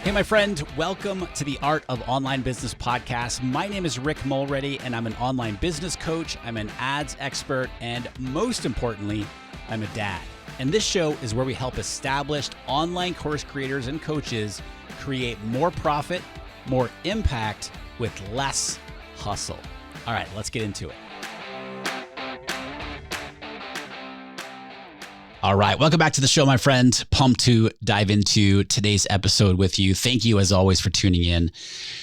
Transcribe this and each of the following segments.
Hey, my friend, welcome to the Art of Online Business podcast. My name is Rick Mulready, and I'm an online business coach. I'm an ads expert, and most importantly, I'm a dad. And this show is where we help established online course creators and coaches create more profit, more impact with less hustle. All right, let's get into it. All right, welcome back to the show, my friend. Pumped to dive into today's episode with you. Thank you, as always, for tuning in.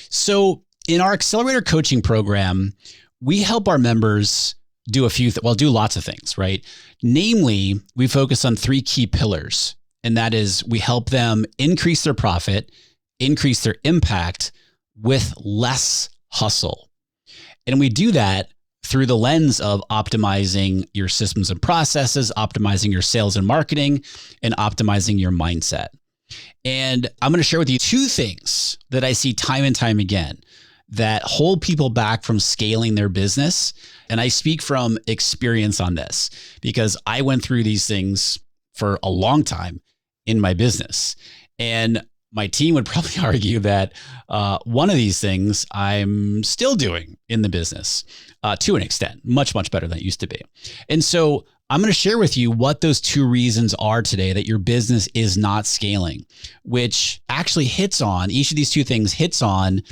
So in our Accelerator coaching program, we help our members do lots of things, right? Namely, we focus on three key pillars, and that is we help them increase their profit, increase their impact with less hustle. And we do that through the lens of optimizing your systems and processes, optimizing your sales and marketing, and optimizing your mindset. And I'm going to share with you two things that I see time and time again that hold people back from scaling their business. And I speak from experience on this because I went through these things for a long time in my business. And my team would probably argue that one of these things I'm still doing in the business to an extent, much, much better than it used to be. And so I'm going to share with you what those two reasons are today that your business is not scaling, which actually each of these two things hits on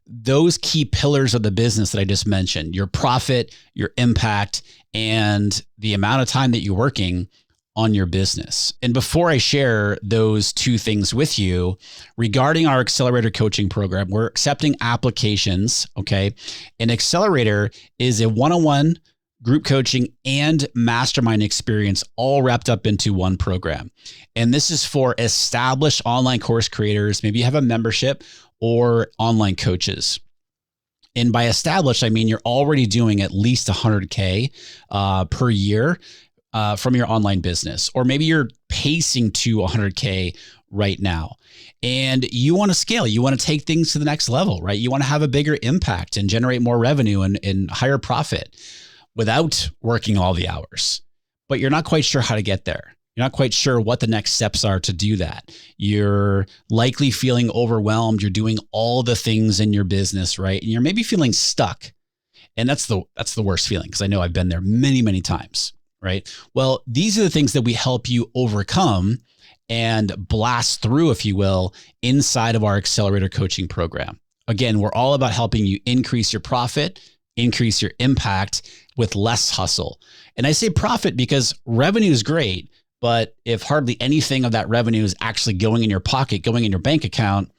those key pillars of the business that I just mentioned: your profit, your impact, and the amount of time that you're working on your business. And before I share those two things with you, regarding our Accelerator coaching program, we're accepting applications, okay? And Accelerator is a one-on-one group coaching and mastermind experience all wrapped up into one program. And this is for established online course creators. Maybe you have a membership or online coaches. And by established, I mean you're already doing at least 100K per year from your online business, or maybe you're pacing to 100K right now and you want to scale, you want to take things to the next level, right? You want to have a bigger impact and generate more revenue and higher profit without working all the hours, but you're not quite sure how to get there. You're not quite sure what the next steps are to do that. You're likely feeling overwhelmed. You're doing all the things in your business, right? And you're maybe feeling stuck. And that's the worst feeling, because I know I've been there many, many times. Right? Well, these are the things that we help you overcome and blast through, if you will, inside of our Accelerator coaching program. Again, we're all about helping you increase your profit, increase your impact with less hustle. And I say profit because revenue is great, but if hardly anything of that revenue is actually going in your pocket, going in your bank account,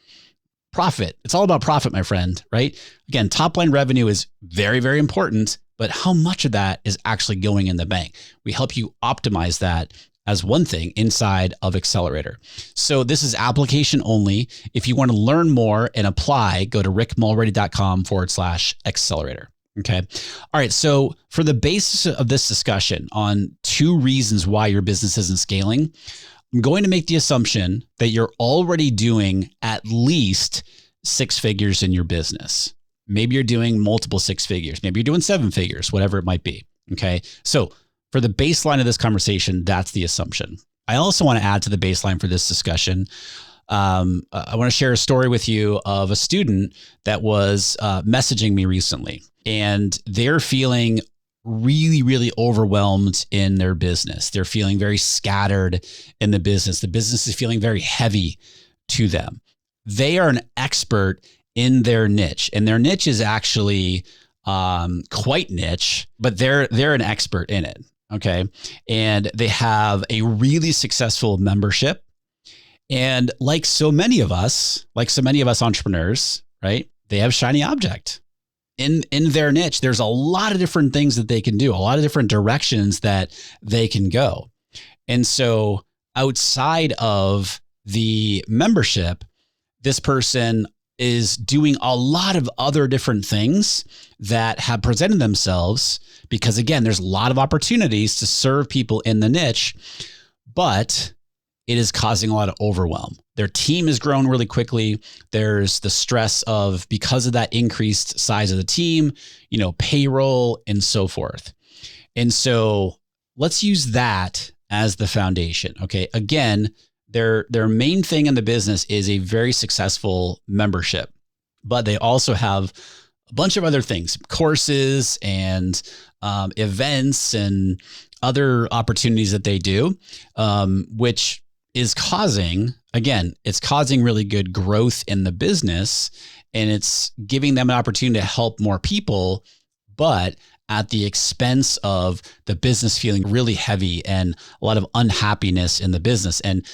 profit. It's all about profit, my friend, right? Again, top line revenue is very, very important, but how much of that is actually going in the bank? We help you optimize that as one thing inside of Accelerator. So this is application only. If you want to learn more and apply, go to rickmulready.com/accelerator. Okay. All right. So for the basis of this discussion on two reasons why your business isn't scaling, I'm going to make the assumption that you're already doing at least six figures in your business. Maybe you're doing multiple six figures. Maybe you're doing seven figures, whatever it might be. Okay. So for the baseline of this conversation, that's the assumption. I also want to add to the baseline for this discussion. I want to share a story with you of a student that was messaging me recently, and they're feeling really, really overwhelmed in their business. They're feeling very scattered in the business. The business is feeling very heavy to them. They are an expert in their niche, and their niche is actually quite niche, but they're an expert in it. Okay. And they have a really successful membership. And like so many of us entrepreneurs, right? They have shiny object. In their niche, there's a lot of different things that they can do, a lot of different directions that they can go. And so outside of the membership, this person is doing a lot of other different things that have presented themselves because, again, there's a lot of opportunities to serve people in the niche, but it is causing a lot of overwhelm. Their team has grown really quickly. There's the stress of, because of that increased size of the team, payroll and so forth. And so let's use that as the foundation. Okay. Again, their main thing in the business is a very successful membership, but they also have a bunch of other things, courses and events and other opportunities that they do, which is causing, again, it's causing really good growth in the business, and it's giving them an opportunity to help more people, but at the expense of the business feeling really heavy and a lot of unhappiness in the business. And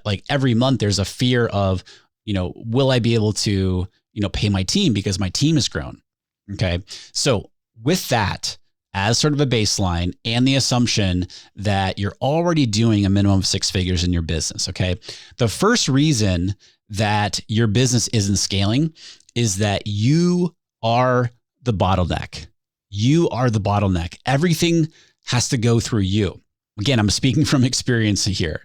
like every month there's a fear of, will I be able to, pay my team because my team has grown? Okay. So with that as sort of a baseline and the assumption that you're already doing a minimum of 6 figures in your business. Okay. The first reason that your business isn't scaling is that you are the bottleneck. You are the bottleneck. Everything has to go through you. Again, I'm speaking from experience here.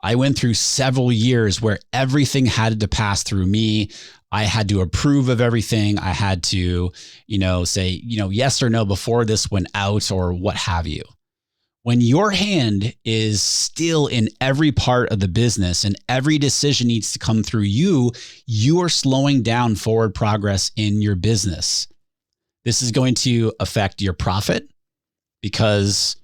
I went through several years where everything had to pass through me. I had to approve of everything. I had to, say, yes or no before this went out or what have you. When your hand is still in every part of the business and every decision needs to come through you, you are slowing down forward progress in your business. This is going to affect your profit because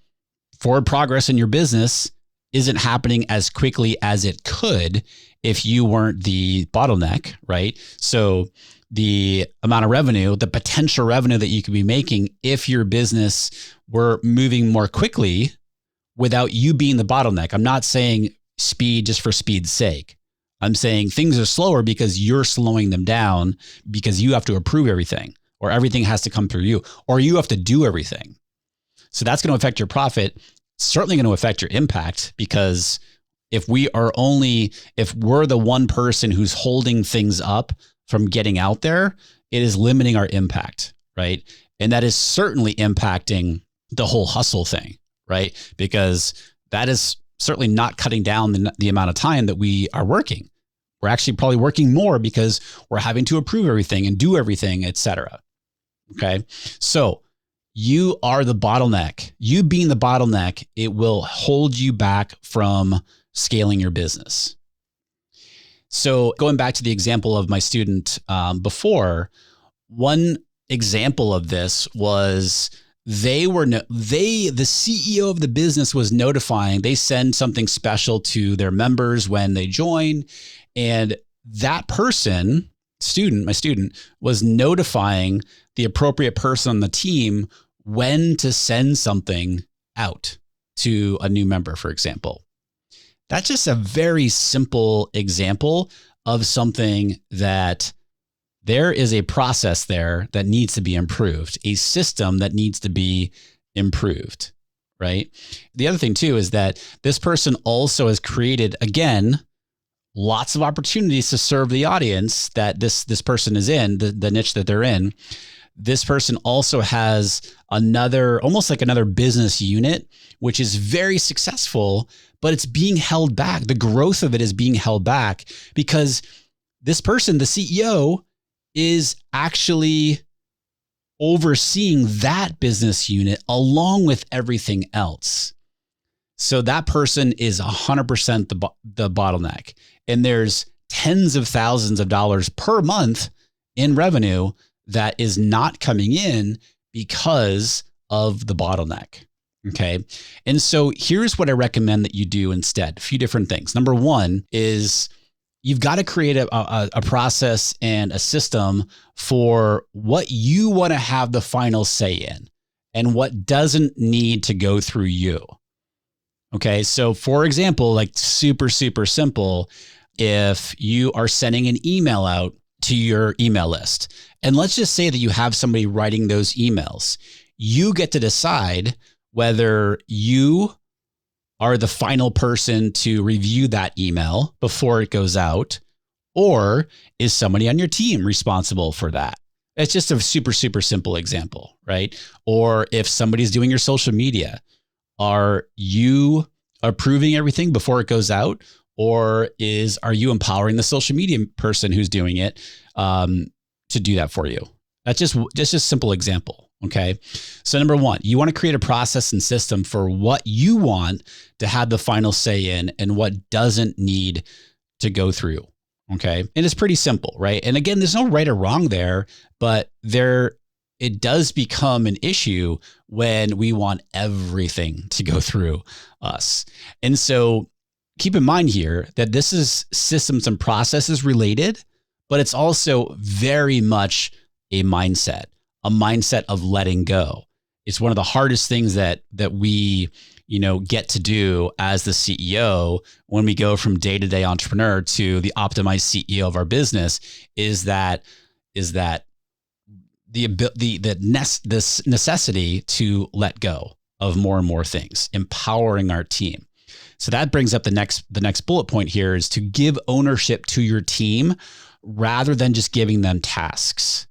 forward progress in your business isn't happening as quickly as it could if you weren't the bottleneck, right? So the amount of revenue, the potential revenue that you could be making if your business were moving more quickly without you being the bottleneck. I'm not saying speed just for speed's sake. I'm saying things are slower because you're slowing them down because you have to approve everything or everything has to come through you or you have to do everything. So that's going to affect your profit. Certainly going to affect your impact because if we're the one person who's holding things up from getting out there, it is limiting our impact, right? And that is certainly impacting the whole hustle thing, right? Because that is certainly not cutting down the amount of time that we are working. We're actually probably working more because we're having to approve everything and do everything, et cetera. Okay. So you are the bottleneck. You being the bottleneck, it will hold you back from scaling your business. So going back to the example of my student before, one example of this was the CEO of the business was notifying, they send something special to their members when they join. And that person, my student was notifying the appropriate person on the team when to send something out to a new member, for example. That's just a very simple example of something that there is a process there that needs to be improved, a system that needs to be improved, right? The other thing too is that this person also has created, again, lots of opportunities to serve the audience that this person is in, the niche that they're in. This person also has almost like another business unit, which is very successful, but it's being held back. The growth of it is being held back because this person, the CEO, is actually overseeing that business unit along with everything else. So that person is 100% the bottleneck. And there's tens of thousands of dollars per month in revenue that is not coming in because of the bottleneck. Okay. And so here's what I recommend that you do instead. A few different things. Number one is you've got to create a process and a system for what you want to have the final say in and what doesn't need to go through you. Okay. So for example, like super, super simple, if you are sending an email out to your email list, and let's just say that you have somebody writing those emails, you get to decide whether you are the final person to review that email before it goes out, or is somebody on your team responsible for that? It's just a super, super simple example, right? Or if somebody's doing your social media, are you approving everything before it goes out? Or are you empowering the social media person who's doing it to do that for you? That's just a simple example. Okay. So number one, you want to create a process and system for what you want to have the final say in and what doesn't need to go through. Okay. And it's pretty simple, right? And again, there's no right or wrong there, but it does become an issue when we want everything to go through us. And so keep in mind here that this is systems and processes related, but it's also very much a mindset of letting go. It's one of the hardest things that we, get to do as the CEO when we go from day-to-day entrepreneur to the optimized CEO of our business is that this necessity to let go of more and more things, empowering our team. So that brings up the next bullet point here is to give ownership to your team rather than just giving them tasks.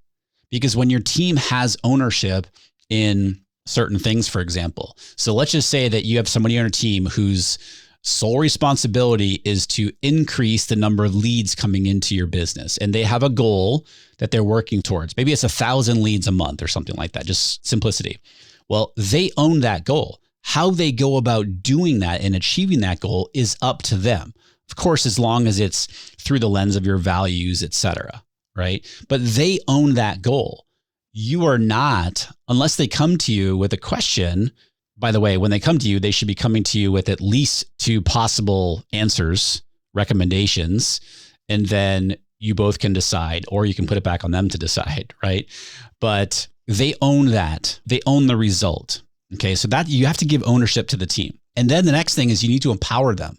Because when your team has ownership in certain things, for example, so let's just say that you have somebody on your team whose sole responsibility is to increase the number of leads coming into your business. And they have a goal that they're working towards. Maybe it's 1,000 leads a month or something like that, just simplicity. Well, they own that goal. How they go about doing that and achieving that goal is up to them. Of course, as long as it's through the lens of your values, et cetera, right? But they own that goal. You are not, unless they come to you with a question. By the way, when they come to you, they should be coming to you with at least 2 possible answers, recommendations, and then you both can decide, or you can put it back on them to decide, right? But they own that. They own the result. Okay, so that you have to give ownership to the team. And then the next thing is you need to empower them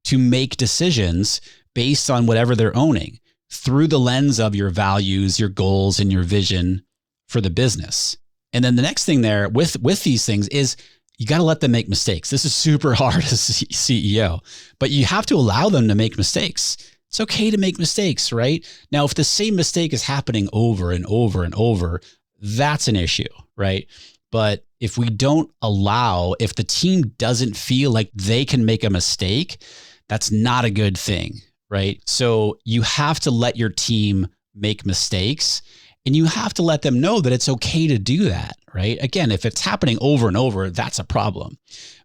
to make decisions based on whatever they're owning through the lens of your values, your goals, and your vision for the business. And then the next thing there with these things is you got to let them make mistakes. This is super hard as a CEO, but you have to allow them to make mistakes. It's okay to make mistakes, right? Now, if the same mistake is happening over and over and over, that's an issue, right? But if we don't allow, if the team doesn't feel like they can make a mistake, that's not a good thing, right? So you have to let your team make mistakes. And you have to let them know that it's okay to do that, right? Again, if it's happening over and over, that's a problem.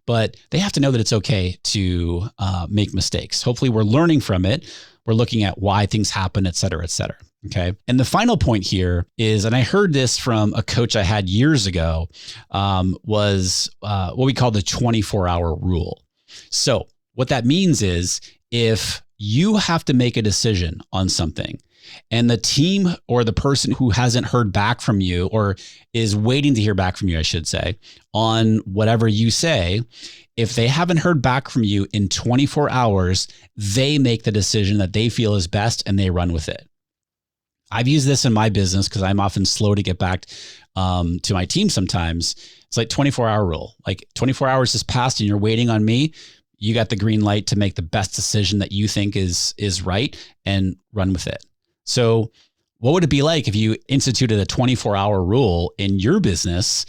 But they have to know that it's okay to make mistakes. Hopefully we're learning from it. We're looking at why things happen, et cetera, et cetera. Okay. And the final point here is, and I heard this from a coach I had years ago, was what we call the 24-hour rule. So what that means is if you have to make a decision on something, and the team or the person who hasn't heard back from you or is waiting to hear back from you, I should say, on whatever you say, if they haven't heard back from you in 24 hours, they make the decision that they feel is best and they run with it. I've used this in my business because I'm often slow to get back to my team sometimes. It's like 24-hour rule. Like 24 hours has passed and you're waiting on me. You got the green light to make the best decision that you think is right and run with it. So what would it be like if you instituted a 24-hour rule in your business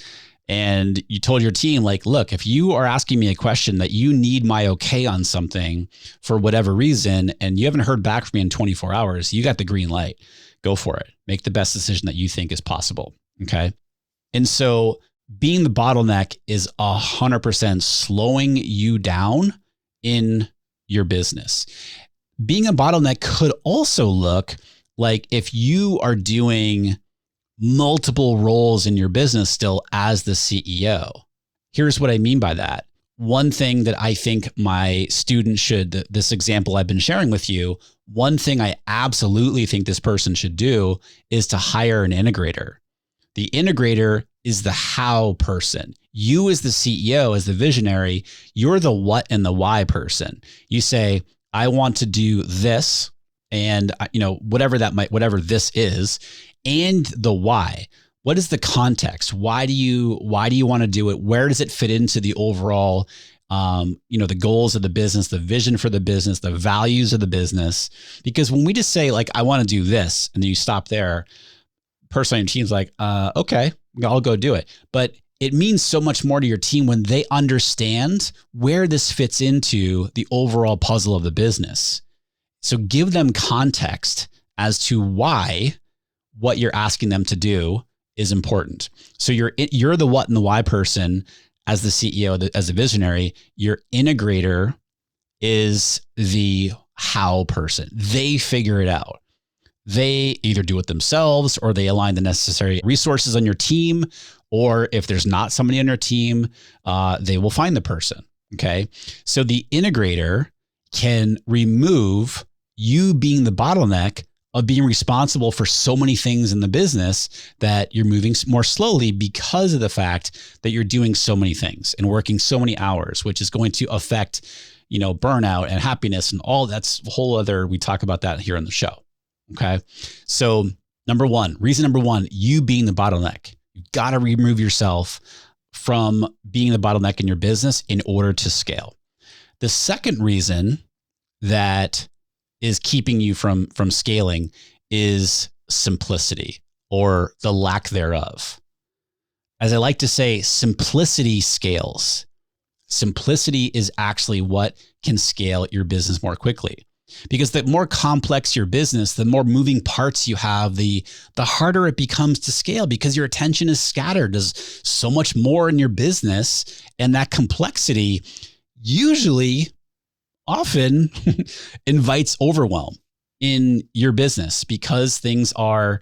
and you told your team, like, look, if you are asking me a question that you need my okay on something for whatever reason, and you haven't heard back from me in 24 hours, you got the green light. Go for it. Make the best decision that you think is possible. Okay. And so being the bottleneck is 100% slowing you down in your business. Being a bottleneck could also look like if you are doing multiple roles in your business still as the CEO. Here's what I mean by that. One thing that I think my students should, this example I've been sharing with you, one thing I absolutely think this person should do is to hire an integrator. The integrator is the how person. You as the CEO, as the visionary, you're the what and the why person. You say, I want to do this. And whatever this is, and the why. What is the context? Why do you want to do it? Where does it fit into the overall, the goals of the business, the vision for the business, the values of the business? Because when we just say like, I want to do this, and then you stop there, person on your team's like, okay, I'll go do it. But it means so much more to your team when they understand where this fits into the overall puzzle of the business. So give them context as to why what you're asking them to do is important. So you're the what and the why person as the CEO, as a visionary. Your integrator is the how person. They figure it out. They either do it themselves or they align the necessary resources on your team. Or if there's not somebody on your team, they will find the person. Okay. So the integrator can remove you being the bottleneck of being responsible for so many things in the business that you're moving more slowly because of the fact that you're doing so many things and working so many hours, which is going to affect, burnout and happiness and all that's a whole other, we talk about that here on the show. Okay. So reason number one, you being the bottleneck, you've got to remove yourself from being the bottleneck in your business in order to scale. The second reason that is keeping you from scaling is simplicity or the lack thereof. As I like to say, simplicity scales. Simplicity is actually what can scale your business more quickly. Because the more complex your business, the more moving parts you have, the harder it becomes to scale because your attention is scattered. There's so much more in your business, and that complexity often invites overwhelm in your business because things are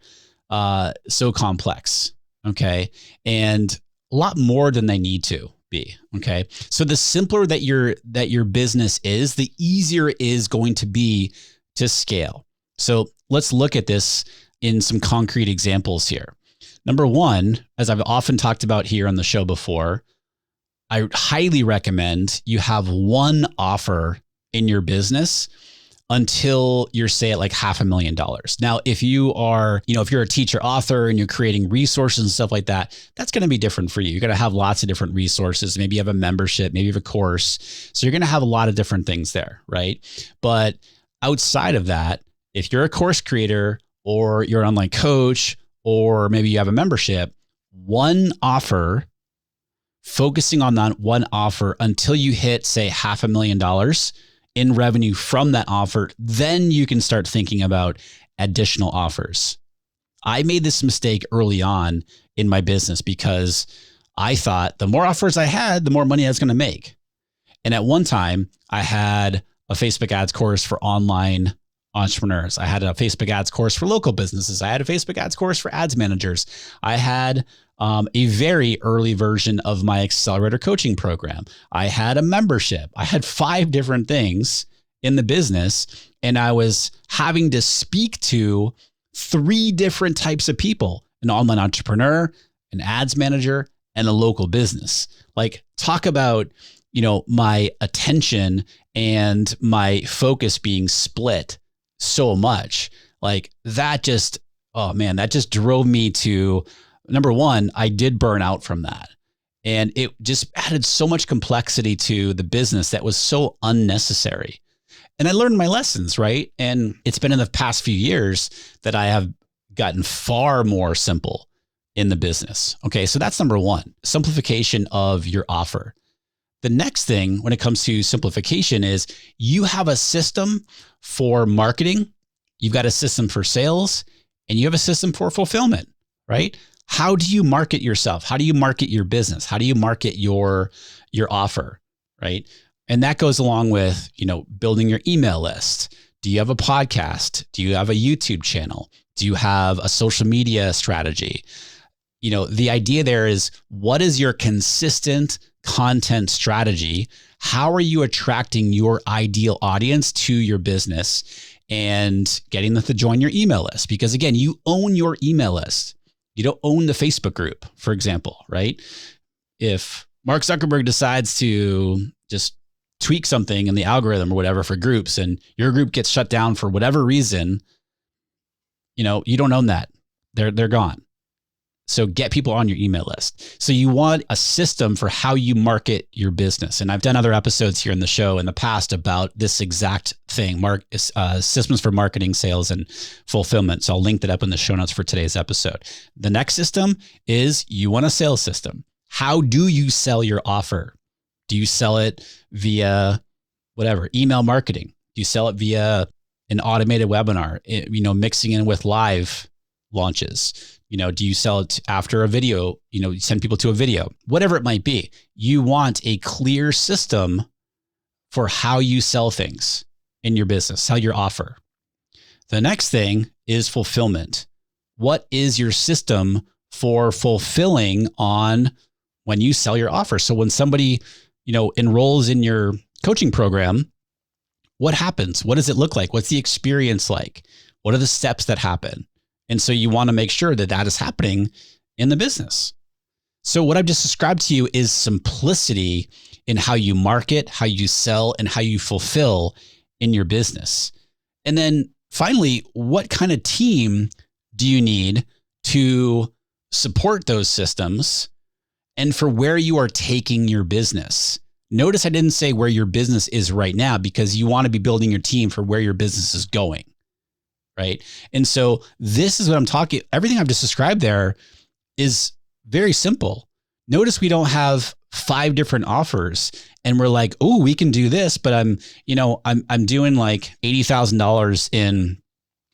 so complex, okay? And a lot more than they need to be, okay? So the simpler that your business is, the easier it is going to be to scale. So let's look at this in some concrete examples here. Number one, as I've often talked about here on the show before, I highly recommend you have one offer in your business until you're, say, at like $500,000. Now, if you are, if you're a teacher author and you're creating resources and stuff like that, that's going to be different for you. You're going to have lots of different resources. Maybe you have a membership, maybe you have a course. So you're going to have a lot of different things there, right? But outside of that, if you're a course creator or you're an online coach, or maybe you have a membership, one offer, focusing on that one offer until you hit, say, $500,000 in revenue from that offer, then you can start thinking about additional offers. I made this mistake early on in my business because I thought the more offers I had, the more money I was going to make. And at one time, I had a Facebook ads course for online entrepreneurs. I had a Facebook ads course for local businesses. I had a Facebook ads course for ads managers. I had a very early version of my Accelerator coaching program. I had a membership. I had 5 different things in the business, and I was having to speak to 3 different types of people: an online entrepreneur, an ads manager, and a local business. Like, talk about, my attention and my focus being split so much. Like, that just drove me to, number one, I did burn out from that. And it just added so much complexity to the business that was so unnecessary. And I learned my lessons, right? And it's been in the past few years that I have gotten far more simple in the business. Okay, so that's number one, simplification of your offer. The next thing when it comes to simplification is you have a system for marketing, you've got a system for sales, and you have a system for fulfillment, right? How do you market yourself? How do you market your business? How do you market your offer, right? And that goes along with, building your email list. Do you have a podcast? Do you have a YouTube channel? Do you have a social media strategy? The idea there is, what is your consistent content strategy? How are you attracting your ideal audience to your business and getting them to join your email list? Because again, you own your email list. You don't own the Facebook group, for example, right? If Mark Zuckerberg decides to just tweak something in the algorithm or whatever for groups, and your group gets shut down for whatever reason, you don't own that. They're gone. So get people on your email list. So you want a system for how you market your business. And I've done other episodes here in the show in the past about this exact thing, systems for marketing, sales, and fulfillment. So I'll link that up in the show notes for today's episode. The next system is you want a sales system. How do you sell your offer? Do you sell it via email marketing? Do you sell it via an automated webinar, mixing in with live launches? Do you sell it after a video? You send people to a video, whatever it might be. You want a clear system for how you sell things in your business, sell your offer. The next thing is fulfillment. What is your system for fulfilling on when you sell your offer? So when somebody, enrolls in your coaching program, what happens? What does it look like? What's the experience like? What are the steps that happen? And so you want to make sure that that is happening in the business. So what I've just described to you is simplicity in how you market, how you sell, and how you fulfill in your business. And then finally, what kind of team do you need to support those systems and for where you are taking your business? Notice I didn't say where your business is right now, because you want to be building your team for where your business is going, right? And so this is what I'm talking, everything I've just described there is very simple. Notice we don't have 5 different offers and we're like, oh, we can do this, but I'm doing like $80,000 in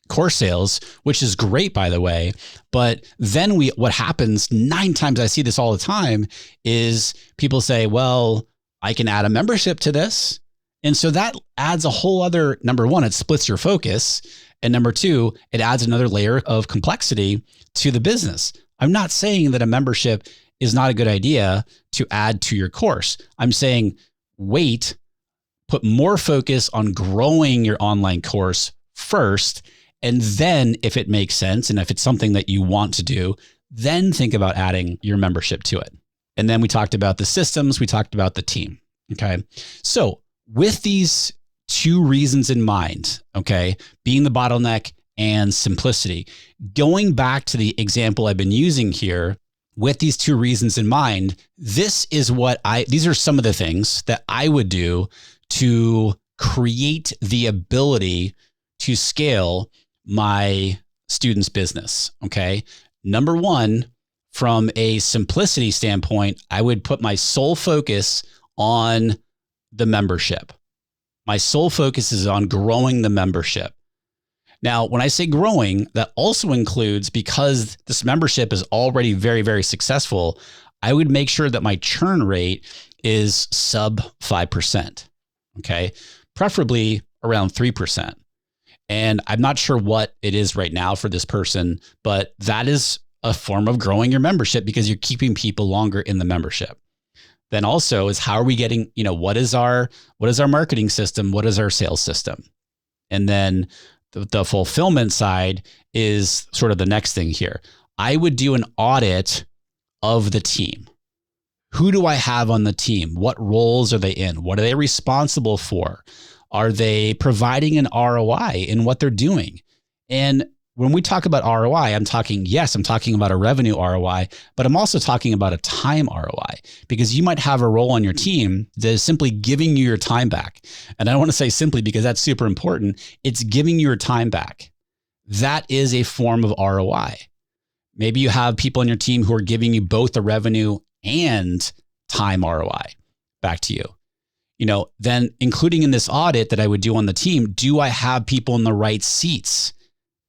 course sales, which is great, by the way. But then what happens 9 times, I see this all the time, is people say, well, I can add a membership to this. And so that adds a whole other, number one, it splits your focus. And number 2, it adds another layer of complexity to the business. I'm not saying that a membership is not a good idea to add to your course. I'm saying, wait, put more focus on growing your online course first. And then if it makes sense, and if it's something that you want to do, then think about adding your membership to it. And then we talked about the systems, we talked about the team. Okay. So with these 2 reasons in mind, okay, being the bottleneck and simplicity, going back to the example I've been using here, with these 2 reasons in mind, these are some of the things that I would do to create the ability to scale my students' business. Okay. Number 1, from a simplicity standpoint, I would put my sole focus on the membership. My sole focus is on growing the membership. Now, when I say growing, that also includes, because this membership is already very, very successful, I would make sure that my churn rate is sub 5%. Okay. Preferably around 3%. And I'm not sure what it is right now for this person, but that is a form of growing your membership, because you're keeping people longer in the membership. Then also is, how are we getting, what is our marketing system? What is our sales system? And then the fulfillment side is sort of the next thing here. I would do an audit of the team. Who do I have on the team? What roles are they in? What are they responsible for? Are they providing an ROI in what they're doing? And when we talk about ROI, I'm talking about a revenue ROI, but I'm also talking about a time ROI, because you might have a role on your team that is simply giving you your time back. And I don't want to say simply, because that's super important. It's giving you your time back. That is a form of ROI. Maybe you have people on your team who are giving you both the revenue and time ROI back to you. Then including in this audit that I would do on the team, do I have people in the right seats,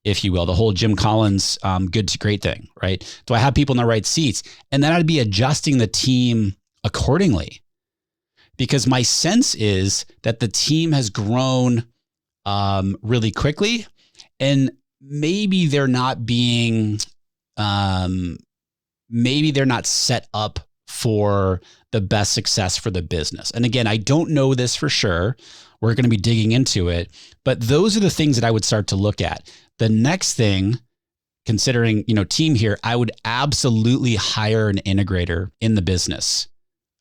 if you will, the whole Jim Collins good to great thing, right? Do I have people in the right seats? And then I'd be adjusting the team accordingly, because my sense is that the team has grown really quickly, and maybe they're not set up for the best success for the business. And again, I don't know this for sure. We're going to be digging into it, but those are the things that I would start to look at. The next thing, considering, team here, I would absolutely hire an integrator in the business.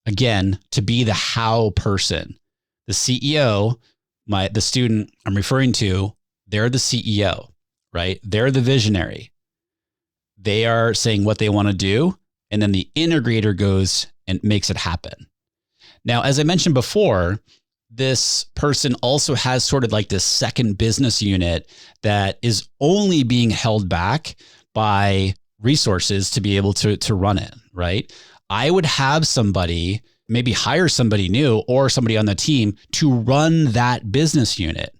Again, to be the how person. The CEO, the student I'm referring to, they're the CEO, right? They're the visionary. They are saying what they want to do, and then the integrator goes and makes it happen. Now, as I mentioned before, this person also has sort of like this second business unit that is only being held back by resources to be able to run it, right? I would have somebody, maybe hire somebody new or somebody on the team to run that business unit.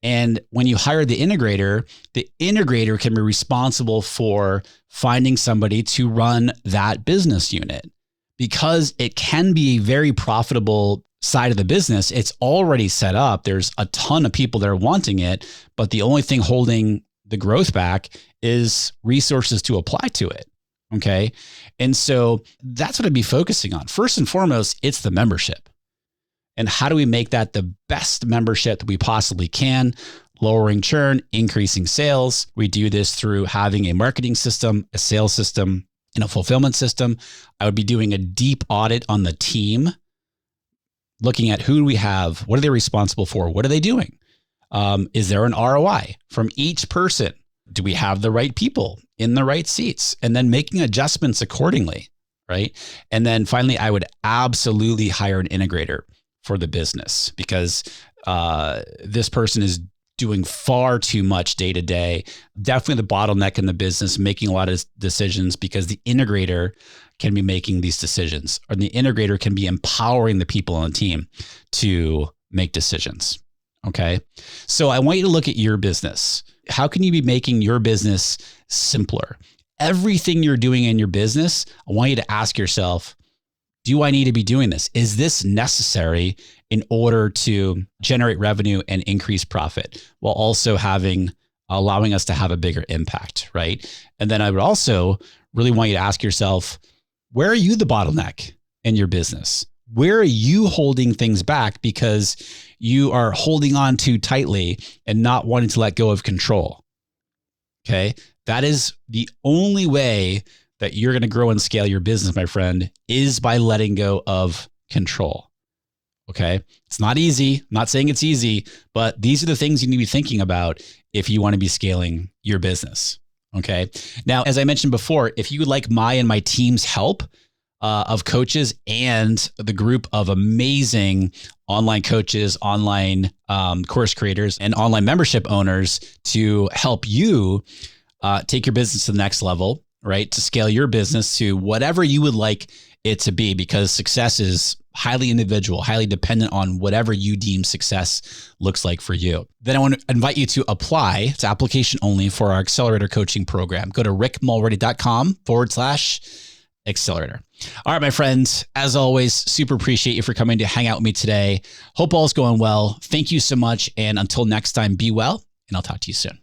And when you hire the integrator can be responsible for finding somebody to run that business unit. Because it can be a very profitable side of the business, it's already set up. There's a ton of people that are wanting it, but the only thing holding the growth back is resources to apply to it. Okay. And so that's what I'd be focusing on. First and foremost, it's the membership. And how do we make that the best membership that we possibly can? Lowering churn, increasing sales. We do this through having a marketing system, a sales system, and a fulfillment system. I would be doing a deep audit on the team, looking at who do we have, what are they responsible for, what are they doing? Is there an ROI from each person? Do we have the right people in the right seats? And then making adjustments accordingly, right? And then finally, I would absolutely hire an integrator for the business, because this person is doing far too much day to day. Definitely the bottleneck in the business, making a lot of decisions, because the integrator can be making these decisions, or the integrator can be empowering the people on the team to make decisions. Okay. So I want you to look at your business. How can you be making your business simpler? Everything you're doing in your business, I want you to ask yourself, do I need to be doing this? Is this necessary in order to generate revenue and increase profit, while also allowing us to have a bigger impact, right? And then I would also really want you to ask yourself, where are you the bottleneck in your business? Where are you holding things back because you are holding on too tightly and not wanting to let go of control? Okay. That is the only way that you're going to grow and scale your business, my friend, is by letting go of control. Okay. It's not easy. I'm not saying it's easy, but these are the things you need to be thinking about if you want to be scaling your business. Okay. Now, as I mentioned before, if you would like my and my team's help of coaches and the group of amazing online coaches, online course creators, and online membership owners to help you take your business to the next level, right? To scale your business to whatever you would like it to be, because success is highly individual, highly dependent on whatever you deem success looks like for you. Then I want to invite you to apply. It's application only for our Accelerator coaching program. Go to rickmulready.com/accelerator. All right, my friends, as always, super appreciate you for coming to hang out with me today. Hope all's going well. Thank you so much. And until next time, be well, and I'll talk to you soon.